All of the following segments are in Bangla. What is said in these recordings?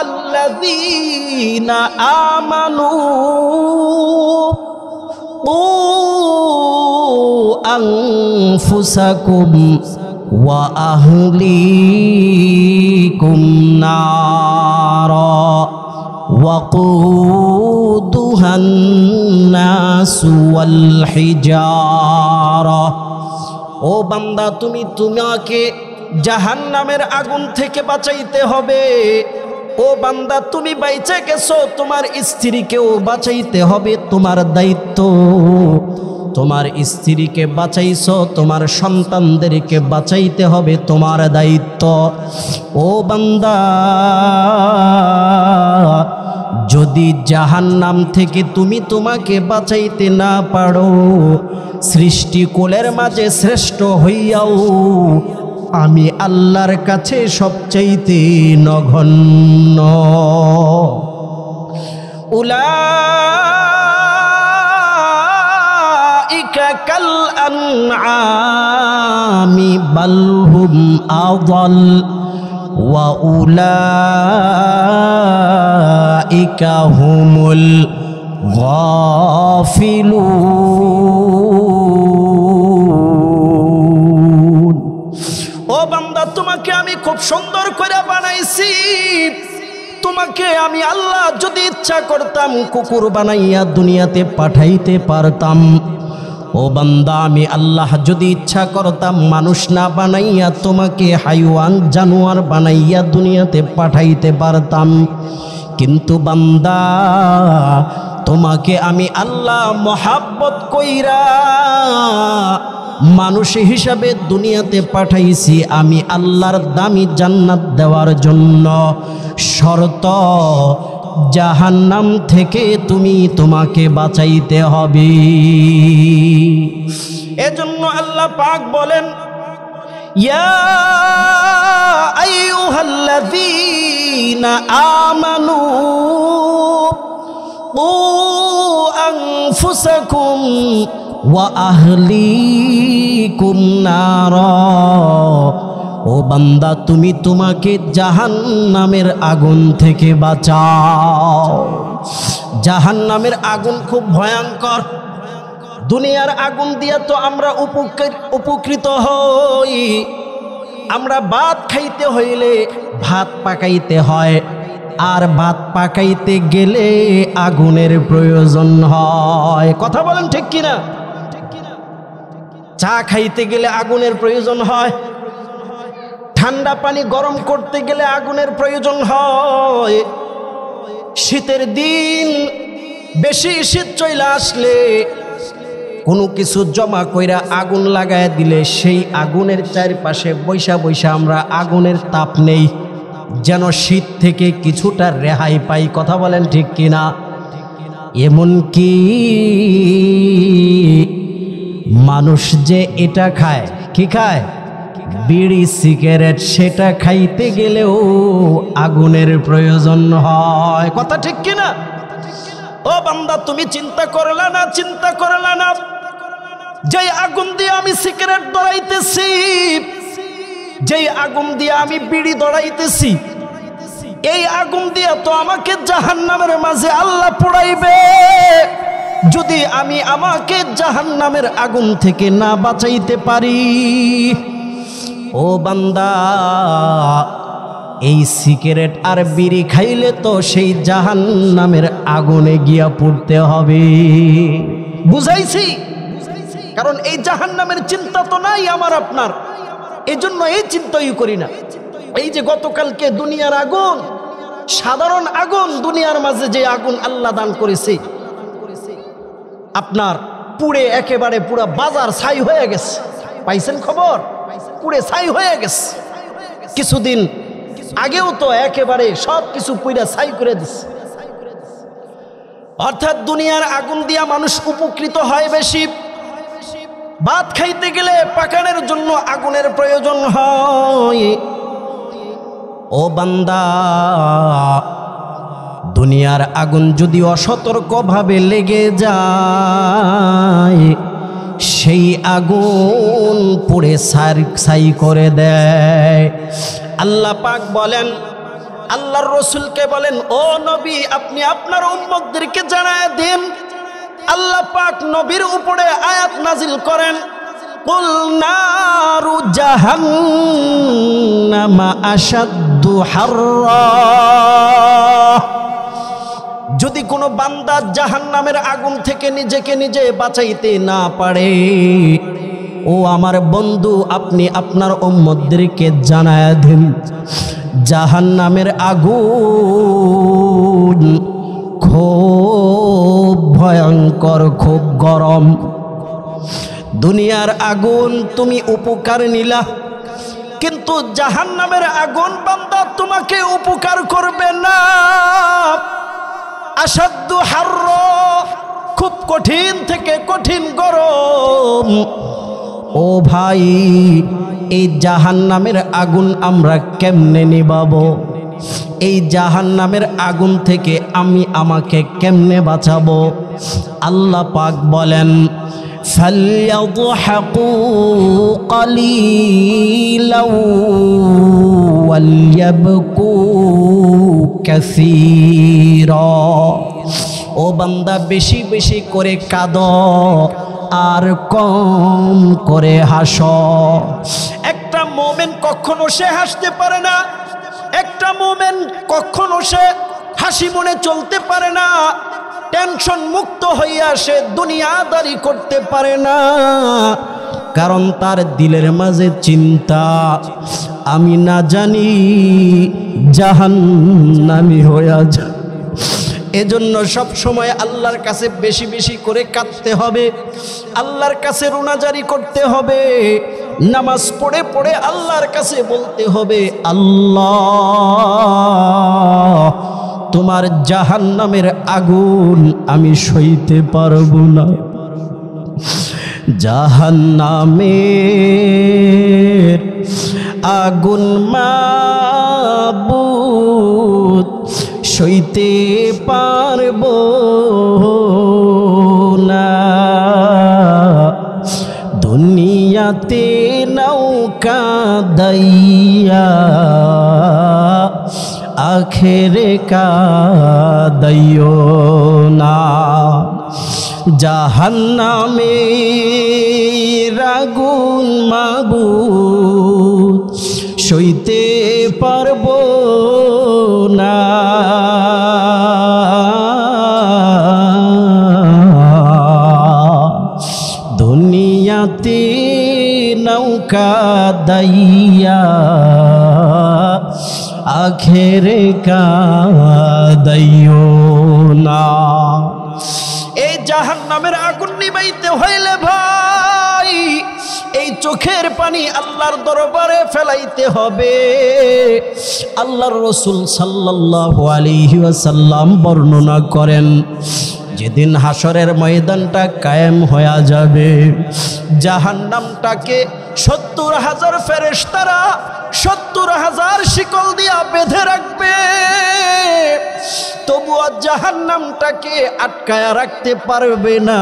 আইয়ুহাল্লাযীনা আমানু কু আনফুসাকুম ওয়া আহলিকুম নারা ওয়াকুদুহান নাসু ওয়াল হিজারা। ও বান্দা, তোমাকে জাহান্নামের আগুন থেকে বাঁচাইতে হবে। ও বান্দা, তুমি বাইচে গেছো, তোমার স্ত্রীকেও বাঁচাইতে হবে, তোমার দায়িত্ব। তোমার স্ত্রীকে বাঁচাইছো, তোমার সন্তানদেরকে বাঁচাইতে হবে, তোমার দায়িত্ব। ও বান্দা, যদি জাহান্নাম থেকে তোমাকে বাঁচাইতে না পারো, সৃষ্টিকুলের মাঝে শ্রেষ্ঠ হইয়াও আমি আল্লাহর কাছে সবচাইতে নগণ্য। উলাইকা কাল আনআমি বাল হুম আযাল ওয়া উলাইকা হুমুল গাফিলুন। ও বান্দা, তোমাকে আমি খুব সুন্দর করে বানাইছি। তোমাকে আমি আল্লাহ যদি ইচ্ছা করতাম কুকুর বানাইয়া দুনিয়াতে পাঠাইতে পারতাম। ও বান্দা, আমি আল্লাহ যদি ইচ্ছা করতাম মানুষ না বানাইয়া তোমাকে হাইওয়ান জানোয়ার বানাইয়া দুনিয়াতে পাঠাইতে পারতাম। কিন্তু বান্দা, তোমাকে আমি আল্লাহ মহাব্বত কইরা মানুষ হিসাবে দুনিয়াতে পাঠাইছি, আমি আল্লাহর দামি জান্নাত দেওয়ার জন্য। শর্ত, জাহান্নাম থেকে তোমাকে বাঁচাইতে হবে। এজন্য আল্লাহ পাক বলেন, ইয়া আইয়ুহাল্লাযীনা আমানু কু আনফুসাকুম ওয়া আহলিকুম নারা। ও বান্দা, তোমাকে জাহান্নামের আগুন থেকে বাঁচাও। জাহান্নামের আগুন খুব ভয়ঙ্কর। দুনিয়ার আগুন দিয়া তো আমরা উপকৃত হই। আমরা ভাত খাইতে হইলে ভাত পাকাইতে হয়, আর ভাত পাকাইতে গেলে আগুনের প্রয়োজন হয়। কথা বলেন ঠিক কিনা? চা খাইতে গেলে আগুনের প্রয়োজন হয়, ঠান্ডা পানি গরম করতে গেলে আগুনের প্রয়োজন হয়। শীতের দিন বেশি শীত চলে আসলে কোনো কিছু জমা কইরা আগুন লাগায় দিলে সেই আগুনের চারপাশে বৈশা বৈশা আমরা আগুনের তাপ নেই, যেন শীত থেকে কিছুটা রেহাই পাই। কথা বলেন ঠিক কিনা? এমনকি মানুষ যে এটা খায়, কি খায়? বিড়ি সিগারেট, সেটা খাইতে গেলেও আগুনের প্রয়োজন হয়। কথা ঠিক কিনা? ও বান্দা, তুমি চিন্তা করলা না? চিন্তা করলা না? যেই আগুন দিয়ে আমি সিগারেট ধরাইতেছি, যেই আগুন দিয়ে আমি বিড়ি ধরাইতেছি, এই আগুন দিয়ে তো আমাকে জাহান্নামের মাঝে আল্লাহ পোড়াইবে। যদি আমাকে জাহান্নামের আগুন থেকে না বাঁচাইতে পারি, ও বান্দা, এই সিগারেট আর বিড়ি খাইলে তো সেই জাহান্নামের আগুনে গিয়া পড়তে হবে। বুঝাইছি? কারণ এই জাহান্নামের চিন্তা তো নাই আমার আপনার, এই জন্য এই চিন্তাই করি না। এই যে গতকালকে দুনিয়ার আগুন, সাধারণ আগুন, দুনিয়ার মাঝে যে আগুন আল্লাহ দান করেছে, আপনার পুড়ে একেবারে পুরা বাজার ছাই হয়ে গেছে। পাইছেন খবর? পুড়ে ছাই হয়ে গেছে। কিছুদিন আগেও তো একেবারে সব কিছু পুড়ে ছাই করে দিচ্ছে। অর্থাৎ দুনিয়ার আগুন দিয়া মানুষ উপকৃত হয় বেশি। ভাত খাইতে গেলে পাকানোর জন্য আগুনের প্রয়োজন হয়। ও বান্দা, দুনিয়ার আগুন যদি অসতর্কভাবে লেগে যায়, সেই আগুন পুড়ে ছাই করে দেয়। আল্লাহ পাক বলেন, আল্লাহর রাসূলকে বলেন, ও নবী, আপনি আপনার উম্মতদেরকে জানায় দিন। আল্লাহ পাক নবীর উপরে আয়াত নাজিল করেন, কুল নারু জাহান্নামা আশাদ্দু হাররা। যদি কোনো বান্দা জাহান্নামের আগুন থেকে নিজেকে নিজে বাঁচাইতে না পারে, ও আমার বন্ধু, আপনি আপনার উম্মতদেরকে জানায় দিন, জাহান্নামের আগুন খুব ভয়ঙ্কর, খুব গরম। দুনিয়ার আগুন তুমি উপকার নিলা, কিন্তু জাহান্নামের আগুন বান্দা তোমাকে উপকার করবে না। আসাদ্দু হারর, খুব কঠিন থেকে কঠিন গরম। ও ভাই, এই জাহান্নামের আগুন আমরা কেমনে নিবাবো? এই জাহান্নামের আগুন থেকে আমাকে কেমনে বাঁচাবো? আল্লাহ পাক বলেন, ফালইয়াদহাকু কালীলাও ওয়ালইয়াবকু কাসীরা। ও বান্দা, বেশি বেশি করে কাঁদো আর কম করে হাসো। একটা মুমিন কখনো সে হাসতে পারে না, একটা মুমিন কখনো সে হাসি মনে চলতে পারে না, টেনশন মুক্ত হইয়া সে দুনিয়াদারি করতে পারে না, কারণ তার দিলের মাঝে চিন্তা, আমি না জানি জাহান্নামী হইয়া যা। এজন্য সব সময় আল্লাহর কাছে বেশি বেশি করে কাঁদতে হবে, আল্লাহর কাছে রুনাজারি করতে হবে, নামাজ পড়ে পড়ে আল্লাহর কাছে বলতে হবে, আল্লাহ, তোমার জাহান্নামের আগুন আমি সইতে পারবো না। জাহান্নামের আগুন মাবুদ সইতে পারবো না। দুনিয়াতে নৌকা দাইয়া আখেরে কাদাইও না। জাহান্নামের আগুন মাবুদ সইতে পারবো না। দুনিয়াতে নৌকা দাইয়া আখেরে কাদাইও না। এই জাহান্নামের আগুন নিবাইতে হইলে ভাই, এই চোখের পানি আল্লাহর দরবারে ফেলাইতে হবে। আল্লাহর রাসূল সাল্লাল্লাহু আলাইহি ওয়াসাল্লাম বর্ণনা করেন, যেদিন হাসরের ময়দানটা কায়েম হয়ে যাবে, জাহান্নামটাকে ৭০,০০০ ফেরেশতারা ৭০,০০০ শিকল দিয়া বেঁধে রাখবে, তবুও জাহান্নামটাকে আটকায়া রাখতে পারবে না।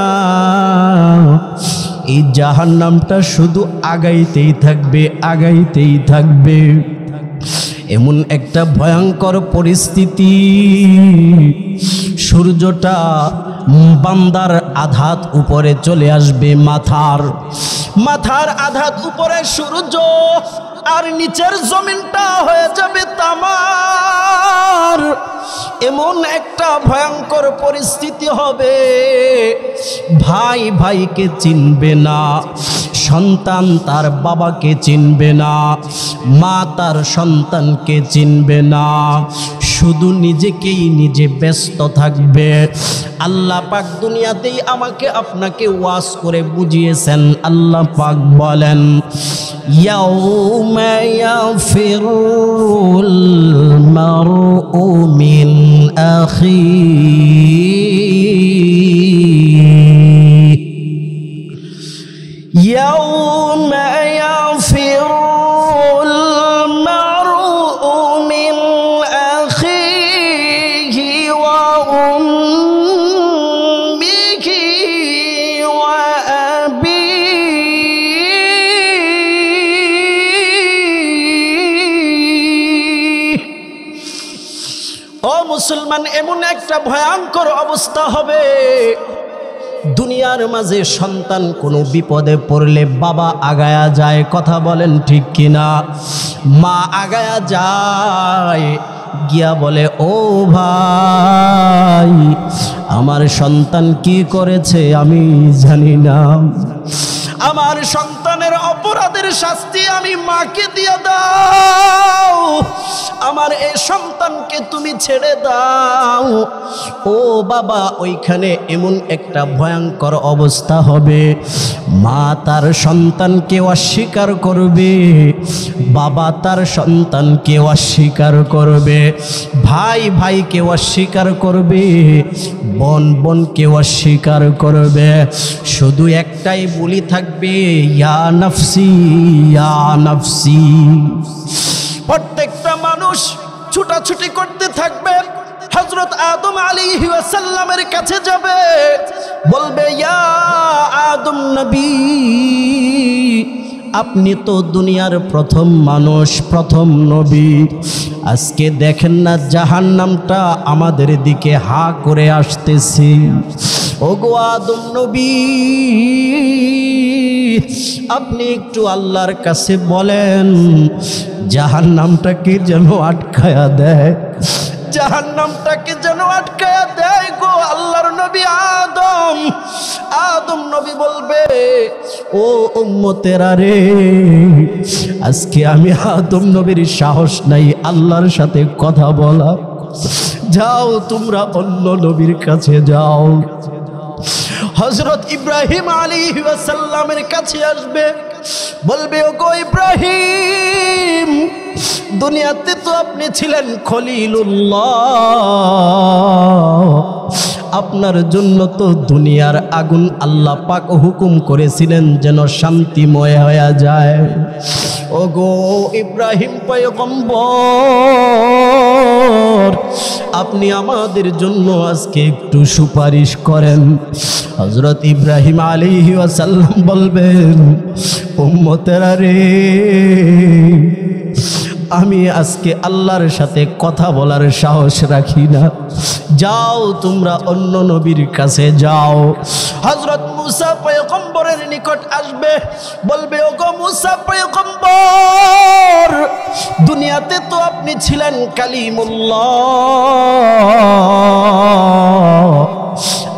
এই জাহান্নামটা শুধু আগাইতেই থাকবে, আগাইতেই থাকবে। এমন একটা ভয়ঙ্কর পরিস্থিতি, সূর্যটা বান্দার আধাত উপরে চলে আসবে, মাথার আধাত উপরে সূর্য, আর নিচের জমিনটা হয়ে যাবে তামার। এমন একটা ভয়ঙ্কর পরিস্থিতি হবে, ভাই ভাইকে চিনবে না, সন্তান তার বাবাকে চিনবে না, মা তার সন্তানকে চিনবে না, শুধু নিজেকেই নিজে ব্যস্ত থাকবে। আল্লাহ পাক দুনিয়াতেই আমাকে আপনাকে ওয়াজ করে বুঝিয়েছেন। আল্লাহ পাক বলেন, ইয়াউমা ইয়াফিরুল মারউ মিন আখিহি, ইয়াউমা ইয়াফিরুল মারউ মিন আখিহি ওয়া উম্মিহি ওয়া আবিহি। ও মুসলমান, এমন একটা ভয়ঙ্কর অবস্থা হবে, দুনিয়ার মাঝে সন্তান কোনো বিপদে পড়লে বাবা আগায়া যায়, কথা বলেন ঠিক কিনা? মা আগায়া যায়, গিয়া বলে ও ভাই, আমার সন্তান কি করেছে আমি জানি না, আমার সন্তানের অপরাধের শাস্তি আমি মাকে দিয়ে দাও, আমার এই সন্তানকে তুমি ছেড়ে দাও। ও বাবা, ওইখানে এমন একটা ভয়ঙ্কর অবস্থা হবে, মা তার সন্তানকে অস্বীকার করবে, বাবা তার সন্তানকে অস্বীকার করবে, ভাই ভাইকে অস্বীকার করবে, বোন বোনকে অস্বীকার করবে, শুধু একটাই বলি থাকবে, ইয়া নফসি ইয়া নফসি। প্রত্যেকটা মানুষ ছুটাছুটি করতে থাকবে, হযরত আদম আলাইহিস সালামের কাছে যাবে, বলবে ইয়া আদম নবী, আপনি তো দুনিয়ার প্রথম মানুষ, প্রথম নবী, আজকে দেখেন না জাহান্নামটা আমাদের দিকে হা করে আসতেছে। ওগো আদম নবী, আপনি একটু আল্লাহর কাছে বলেন জাহান্নামটাকে যেন আটকায়া দেয়, জাহান্নামটাকে যেন আটকায়া দেয় গো আল্লাহর নবী আদম। আদম নবী বলবে ও উম্মতেরা রে, আজকে আমি আদম নবীর সাহস নাই আল্লাহর সাথে কথা বলা, যাও তোমরা অন্য নবীর কাছে যাও। হযরত ইব্রাহিম আলাইহিস সালামের কাছে আসবে, বলবে ওগো ইব্রাহিম, দুনিয়াতে তো আপনি ছিলেন খলিলুল্লাহ, আপনার জন্য তো দুনিয়ার আগুন আল্লাহ পাক হুকুম করেছিলেন যেন শান্তিময় হয়ে যায়। ওগো ইব্রাহিম পয়গম্বর, আপনি আমাদের জন্য আজকে একটু সুপারিশ করেন। হযরত ইব্রাহিম আলাইহিস সালাম বলবেন উম্মতেরা রে, আমি আজকে আল্লাহর সাথে কথা বলার সাহস রাখি না, যাও তোমরা অন্য নবীর কাছে যাও। হযরত মুসা পয়গম্বরের নিকট আসবে, বলবে ওগো মুসা পয়গম্বর, দুনিয়াতে তো আপনি ছিলেন কালিমুল্লাহ,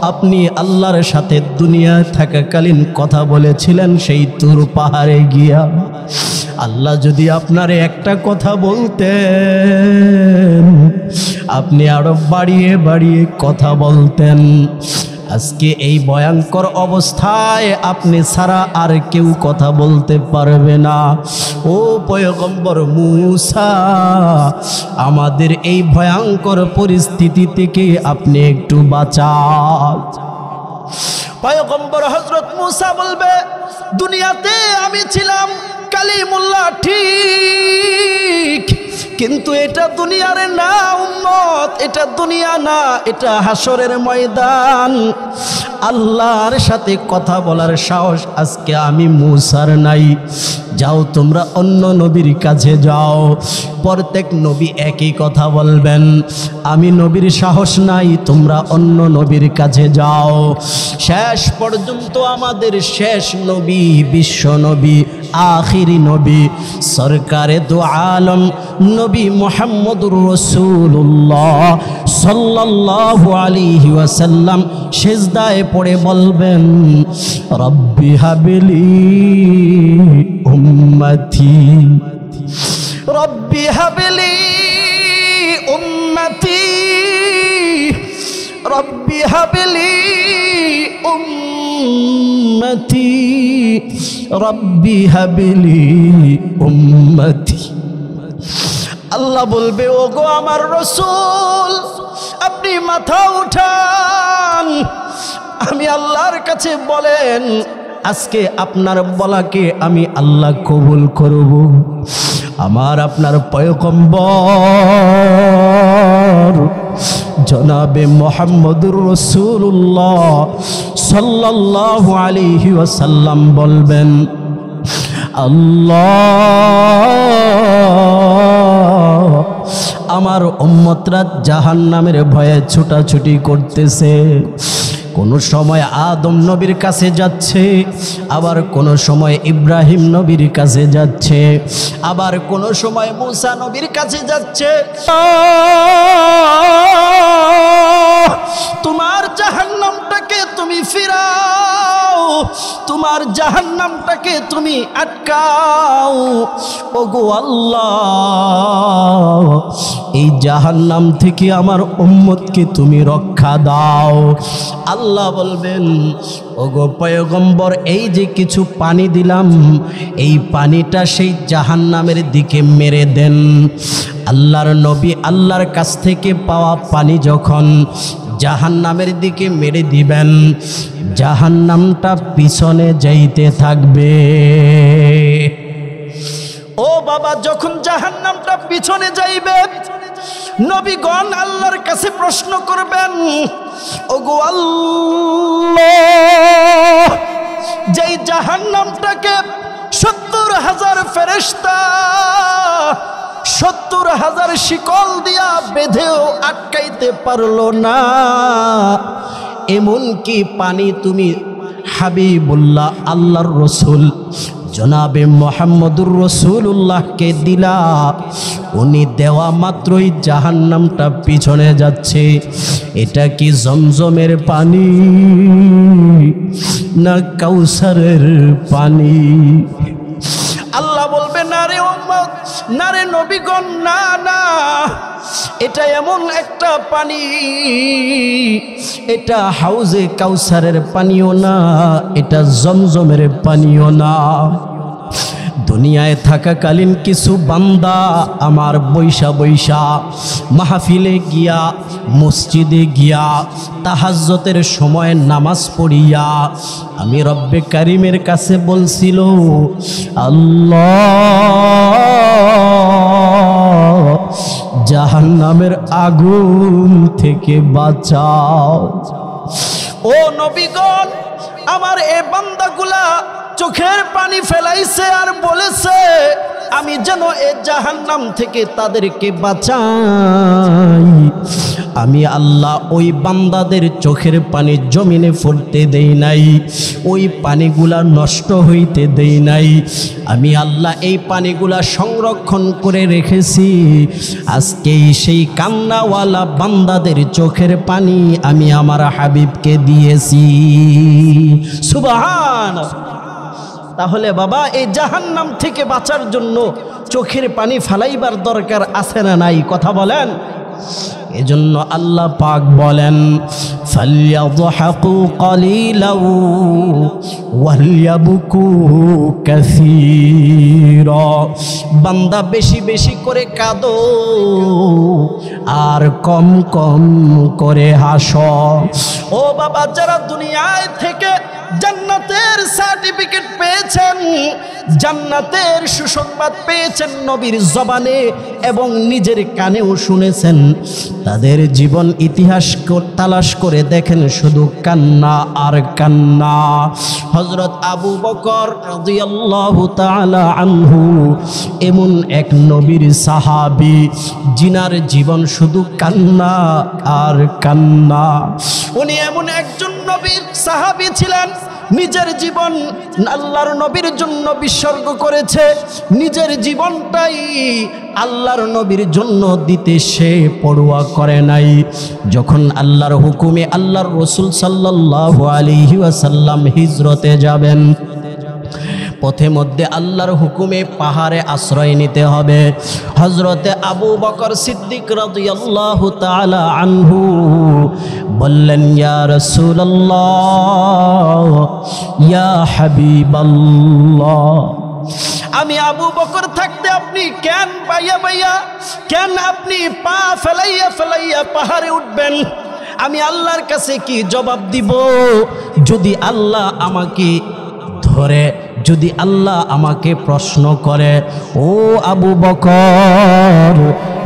আপনি আল্লাহর সাথে দুনিয়ায় থাকাকালীন কথা বলেছিলেন সেই তুর পাহাড়ে গিয়া। আল্লাহ যদি আপনারে একটা কথা বলতেন, আপনি আরো বাড়িয়ে বাড়িয়ে কথা বলতেন। আজকে এই ভয়ঙ্কর অবস্থায় আপনি ছাড়া আর কেউ কথা বলতে পারবে না। ও পয়গম্বর মূসা, আমাদের এই ভয়ঙ্কর পরিস্থিতি থেকে আপনি একটু বাঁচান। পয়গম্বর হযরত মূসা বলবে দুনিয়াতে আমি ছিলাম কালিমুল্লাহ ঠিক, কিন্তু এটা দুনিয়ার না উম্মত, এটা দুনিয়া না, এটা হাসরের ময়দান। আল্লাহর সাথে কথা বলার সাহস আজকে আমি মূসার নাই, যাও তোমরা অন্য নবীর কাছে যাও। প্রত্যেক নবী একই কথা বলবেন, আমি নবীর সাহস নাই, তোমরা অন্য নবীর কাছে যাও। শেষ পর্যন্ত আমাদের শেষ নবী, বিশ্ব নবী, আখিরি নবী, সরকারে দু আলম নবী মুহাম্মদুর রাসূলুল্লাহ সাল্লাল্লাহু আলাইহি ওয়াসাল্লাম সিজদায় পড়ে বলবেন রব্বি হাবলি উম্মতি, রব্বি হাবলি উম্মতি, রব্বি হাবলি উম্মতি, রব্বি হাবলি উম্মতি। আল্লাহ বলবে ওগো আমার রাসূল, আপনি মাথা উঠান, আমি আল্লাহর কাছে বলেন, আজকে আপনার বলাকে আমি আল্লাহ কবুল করব। আমার আপনার পয়গম্বর জনাবে মুহাম্মদুর রাসূলুল্লাহ সাল্লাল্লাহু আলাইহি ওয়াসাল্লাম বলবেন আল্লাহ আমার উম্মতরা জাহান্নামের ভয়ে ছুটাছুটি করতেছে। কোনো সময় আদম নবীর কাছে যাচ্ছে, আবার কোনো সময় ইব্রাহিম নবীর কাছে যাচ্ছে, আবার কোনো সময় মুসা নবীর কাছে যাচ্ছে। তোমার জাহান্নামটাকে তুমি ফিরাও, তোমার জাহান্নামটাকে তুমি আটকাও। ওগো আল্লাহ, এই জাহান্নাম থেকে আমার উম্মতকে তুমি রক্ষা দাও। আল্লাহ বলবেন, ওগো পয়গম্বর, এই যে কিছু পানি দিলাম, এই পানিটা সেই জাহান্নামের দিকে মেরে দেন। আল্লাহর নবী আল্লাহর কাছ থেকে পাওয়া পানি যখন জাহান্নামের দিকে মেরে দিবেন, জাহান্নামটা পিছনে যাইতে থাকবে। ও বাবা, যখন জাহান্নামটা পিছনে যাইবে, নবীগণ আল্লাহর কাছে প্রশ্ন করবেন, ওগো আল্লাহ, যেই জাহান্নামটাকে 70,000 ফেরেশতা 70,000 শিকল দিয়া বেঁধেও আটকাইতে পারলো না, এমন কি পানি তুমি হাবিবুল্লাহ আল্লাহর রসুল জনাবে মুহাম্মদুর রাসূলুল্লাহকে দিলা, উনি দেওয়া মাত্রই জাহান্নামটা পিছনে যাচ্ছে। এটা কি জমজমের পানি না কাউসারের পানি? আল্লাহ বলবে, না রে উম্মত, না রে নবীগণ, না না, এটা এমন একটা পানি, এটা হাউজে কাউসারের পানিও না, এটা জমজমের পানিও না। দুনিয়ায় থাকাকালীন কিছু বান্দা আমার বৈশা বৈশা মাহফিলে গিয়া, মসজিদে গিয়া, তাহাজ্জুদের সময় নামাজ পড়িয়া আমি রব্বে কারিমের কাছে বলছিল, আল্লাহ, জাহান্নামের আগুন থেকে বাঁচাও। ও নবীগণ, আমার এ বান্দাগুলা চোখের পানি ফেলাইছে আর বলেছে, আমি যেন এ জাহান্নাম থেকে তাদেরকে বাঁচাই। আমি আল্লাহ ওই বান্দাদের চোখের পানি জমিনে পড়তে দেই নাই, ওই পানিগুলা নষ্ট হইতে দেই নাই। আমি আল্লাহ এই পানিগুলা সংরক্ষণ করে রেখেছি। আজকেই সেই কান্নাওয়ালা বান্দাদের চোখের পানি আমি আমার হাবিবকে দিয়েছি। সুবহানাল্লাহ। তাহলে বাবা, এই জাহান্নাম থেকে বাঁচার জন্য চোখের পানি ফালাইবার দরকার আছে না নাই? কথা বলেন। এজন্য আল্লাহ পাক বলেন, ফালইয়াদহাকু কালিলাও ওয়ালইয়াবকু কাসীরা। বান্দা বেশি বেশি করে কাঁদো আর কম কম করে হাসো। ও বাবা, যারা দুনিয়ায় থেকে জান্নাতের সার্টিফিকেট পেয়েছেন, জান্নাতের সুসংবাদ পেয়েছেন নবীর জবানে এবং নিজের কানেও শুনেছেন, তাদের জীবন ইতিহাস তালাশ করে দেখেন, শুধু কান্না আর কান্না। হযরত আবু বকর রাদিয়াল্লাহু তাআলা আনহু এমন এক নবীর সাহাবী, জিনার জীবন শুধু কান্না আর কান্না। উনি এমন একজন নবীর সাহাবী ছিলেন, নিজের জীবন আল্লাহর নবীর জন্য বিসর্গ করেছে, নিজের জীবনটাই আল্লাহর নবীর জন্য দিতে সে পরোয়া করে নাই। যখন আল্লাহর হুকুমে আল্লাহর রাসূল সাল্লাল্লাহু আলাইহি ওয়াসাল্লাম হিজরতে যাবেন, পথে মধ্যে আল্লাহর হুকুমে পাহাড়ে আশ্রয় নিতে হবে। হযরতে আবু বকর সিদ্দিক রাদিয়াল্লাহু তাআলা আনহু বললেন, ইয়া রাসূলুল্লাহ, ইয়া হাবিবাল্লাহ, আমি আবু বকর থাকতে আপনি কেন বাইয়া বাইয়া, কেন আপনি পা ফেলাইয়া ফেলাইয়া পাহাড়ে উঠবেন? আমি আল্লাহর কাছে কি জবাব দিব? যদি আল্লাহ আমাকে ধরে যদি আল্লাহ আমাকে প্রশ্ন করে, ও আবু বকর,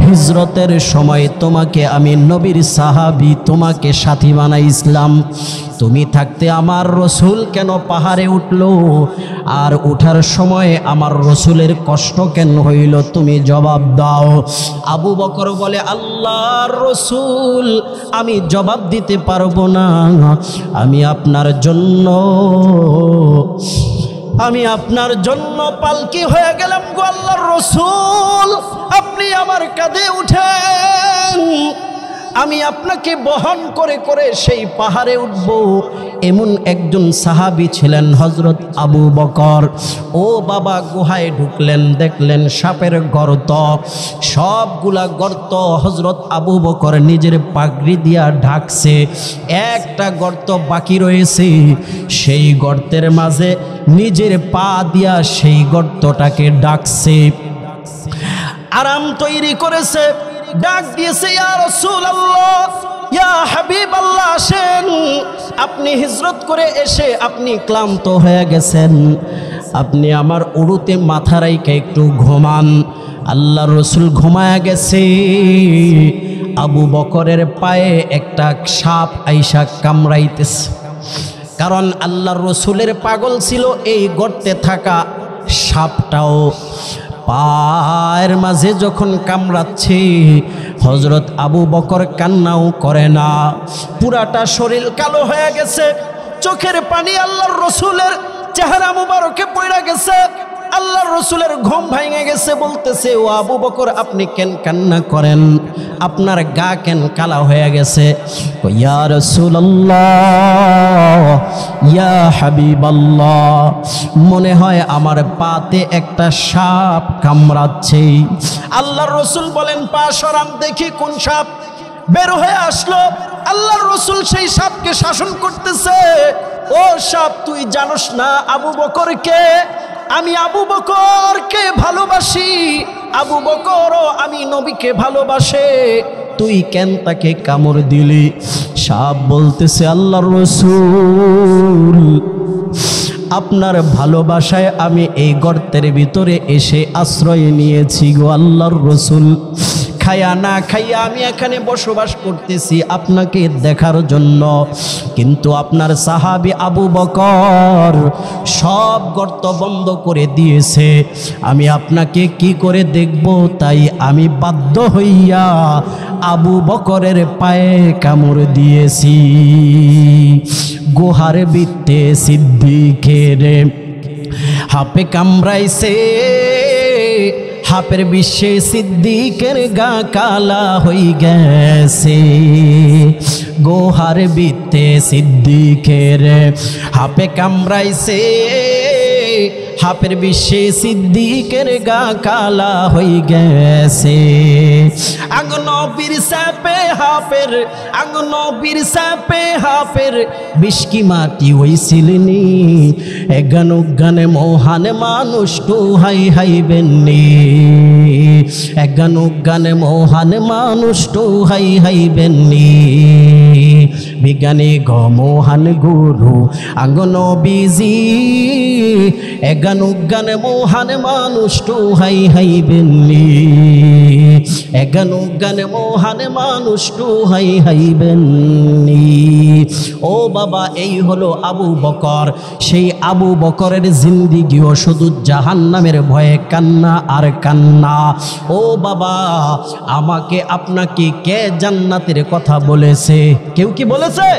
হিজরতের সময় তোমাকে আমি নবীর সাহাবী, তোমাকে সাথী বানাইছিলাম, তুমি থাকতে আমার রসুল কেন পাহাড়ে উঠলো, আর উঠার সময় আমার রসুলের কষ্ট কেন হইল, তুমি জবাব দাও। আবু বকর বলে, আল্লাহর রসুল, আমি জবাব দিতে পারবো না, আমি আপনার জন্য পালকি হয়ে গেলাম গো আল্লাহর রসুল, আপনি আমার কাঁধে উঠেন, আমি আপনাকে বহন করে করে সেই পাহাড়ে উঠব। এমন একজন সাহাবী ছিলেন হযরত আবু বকর। ও বাবা, গুহায় ঢুকলেন, দেখলেন সাপের গর্ত, সবগুলা গর্ত হযরত আবু বকর নিজের পাগড়ি দিয়া ঢাকছে, একটা গর্ত বাকি রয়েছে, সেই গর্তের মাঝে নিজের পা দিয়া সেই গর্তটাকে ডাকছে, আরাম তৈরি করেছে, ডাক দিয়েছে, ইয়া রাসূলুল্লাহ, ইয়া হাবিবাল্লাহ, আসেন, আপনি হিজরত করে এসে আপনি ক্লান্ত হয়ে গেছেন, আপনি আমার উড়ুতে মাথা রাইখা একটু ঘুমান। আল্লাহর রসুল ঘুমায়া গেছে, আবু বকরের পায়ে একটা সাপ আইসা কামড়াইতেছে, কারণ আল্লাহর রসুলের পাগল ছিল এই গর্তে থাকা সাপটাও। পায়ের মাঝে যখন কামড়াচ্ছে, হযরত আবু বকর কান্নাও করে না, পুরাটা শরীর কালো হয়ে গেছে, চোখের পানি আল্লাহর রসুলের চেহারা মুবারকে পড়ে গেছে, আল্লাহর রসুলের ঘুম ভেঙে গেছে, বলতেছে, ও আবু বকর, আপনি কেন কান্না করেন, আপনার গা কেন কালা হয়ে গেছে? ইয়া রাসূলুল্লাহ, ইয়া হাবিবাল্লাহ, মনে হয় আমার পাতে একটা সাপ কামড়াচ্ছে। আল্লাহর রসুল বলেন, পা সরান দেখি কোন সাপ। বের হয়ে আসলো, আল্লাহর রসুল সেই সাপকে শাসন করতেছে, ও সাপ, তুই জানোস না আবু বকরকে? আমি আবু বকরকে ভালোবাসি, আবু বকরও আমি নবীকে ভালোবাসে, তুই কেন তাকে কামড় দিলি? সাপ বলতেছে, আল্লাহর রসুল, আপনার ভালোবাসায় আমি এই গর্তের ভিতরে এসে আশ্রয় নিয়েছি গো আল্লাহর রসুল, খায়া না খাইয়া আমি এখানে বসবাস করতেছি আপনাকে দেখার জন্য, কিন্তু আপনার সাহাবী আবু বকর সব গর্ত বন্ধ করে দিয়েছে, আমি আপনাকে কি করে দেখব? তাই আমি বাধ্য হইয়া আবু বকরের পায়ে কামড় দিয়েছি। গুহার ভিতরে সিদ্দিকের হাপে কামড়াইছে, হাপের বিশ্বে সিদ্দিকের গা কালা হই গেছে। গোহার বিতে সিদ্দিকের হাপে কামড়াইছে, হাপের বিশ্বে সিদ্দিকের গা কালা হই গেছে। আগুনবীর সাপে হাপের, আগুনবীর সাপে হাপের বিষ্কি মাটি হইছিলেনি, এগান গানে মহান মানুষ টু হাই হাইবেননি, এগান গানে মহান মানুষ টু হাই হাইবেননি। বিজ্ঞানী গ মহান গুরু আগুনবীজি, এগান গানে মহান মানুষ টু হাই হাইবেননি, এগান গানে মহান মানুষ টু হাই হাইবেননি। ও বাবা, এই হলো আবু বকর। সেই আবু বকরের জিন্দিগিও শুধু জাহান্নামের ভয়ে কান্না আর কান্না। ও বাবা, আমাকে আপনাকে কে জান্নাতের কথা বলেছে? কেউ কি বলেছে?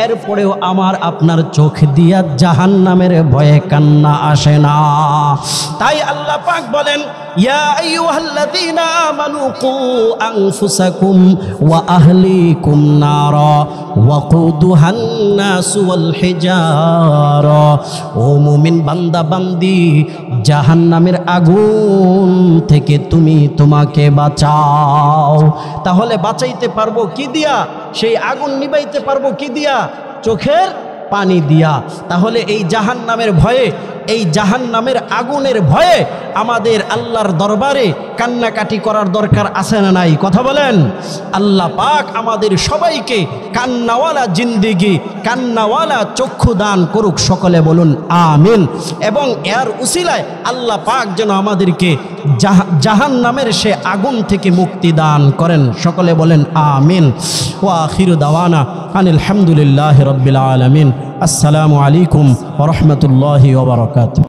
এরপরেও আমার আপনার চোখ দিয়া জাহান্নামের ভয়ে কান্না আসে না। তাই আল্লাহ পাক বলেন, ইয়া আইয়ুহাল্লাযীনা আমানু কু আনফুসাকুম ওয়া আহলিকুম নারা ওয়াকুদুহান নাসু ওয়াল হিজারা। ও মুমিন বান্দা বান্দি, জাহান্নামের আগুন থেকে তুমি তোমাকে বাঁচাও। তাহলে বাঁচাইতে পারবো কি দিয়া? সেই আগুন নিবাইতে পারবো কি দিয়া? চোখের পানি দিয়া। তাহলে এই জাহান্নামের ভয়ে এই জাহান্নামের আগুনের ভয়ে আমাদের আল্লাহর দরবারে কান্নাকাটি করার দরকার আছে না নাই? কথা বলেন। আল্লাহ পাক আমাদের সবাইকে কান্নাওয়ালা জিন্দেগি, কান্নাওয়ালা চক্ষু দান করুক, সকলে বলুন আমিন। এবং এর উসিলায় আল্লাহ পাক যেন আমাদেরকে জাহান্নামের সে আগুন থেকে মুক্তি দান করেন, সকলে বলেন আমিন। ওয়া আখিরু দাওয়ানা আনিল হামদুলিল্লাহি রাব্বিল আলামিন। আসসালামু আলাইকুম ওয়া রাহমাতুল্লাহি ওয়া বারাকাতুহু।